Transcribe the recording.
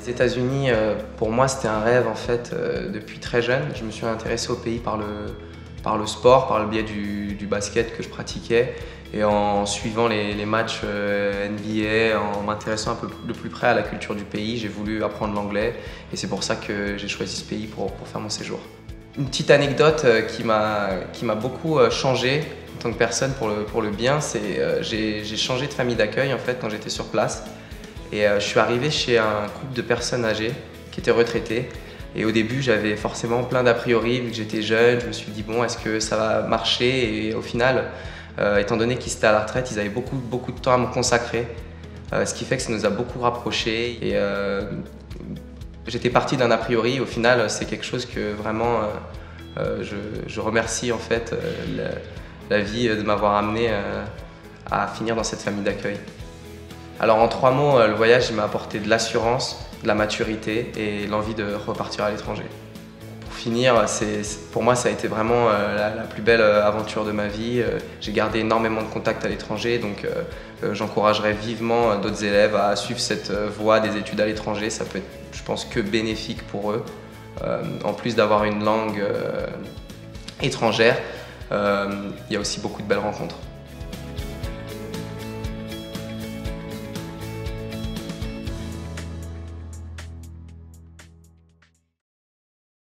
Les États-Unis, pour moi, c'était un rêve en fait depuis très jeune. Je me suis intéressé au pays par le sport, par le biais du basket que je pratiquais et en suivant les matchs NBA, en m'intéressant un peu de plus près à la culture du pays, j'ai voulu apprendre l'anglais et c'est pour ça que j'ai choisi ce pays pour faire mon séjour. Une petite anecdote qui m'a beaucoup changé en tant que personne pour le bien, c'est j'ai changé de famille d'accueil en fait quand j'étais sur place. Et je suis arrivé chez un couple de personnes âgées qui étaient retraitées. Et au début, j'avais forcément plein d'a priori, vu que j'étais jeune. Je me suis dit, bon, est-ce que ça va marcher? Et au final, étant donné qu'ils étaient à la retraite, ils avaient beaucoup de temps à me consacrer. Ce qui fait que ça nous a beaucoup rapprochés. Et j'étais parti d'un a priori. Au final, c'est quelque chose que vraiment, je remercie en fait la vie de m'avoir amené à finir dans cette famille d'accueil. Alors en 3 mots, le voyage m'a apporté de l'assurance, de la maturité et l'envie de repartir à l'étranger. Pour finir, pour moi ça a été vraiment la plus belle aventure de ma vie. J'ai gardé énormément de contacts à l'étranger, donc j'encouragerais vivement d'autres élèves à suivre cette voie des études à l'étranger. Ça peut être, je pense, que bénéfique pour eux. En plus d'avoir une langue étrangère, il y a aussi beaucoup de belles rencontres.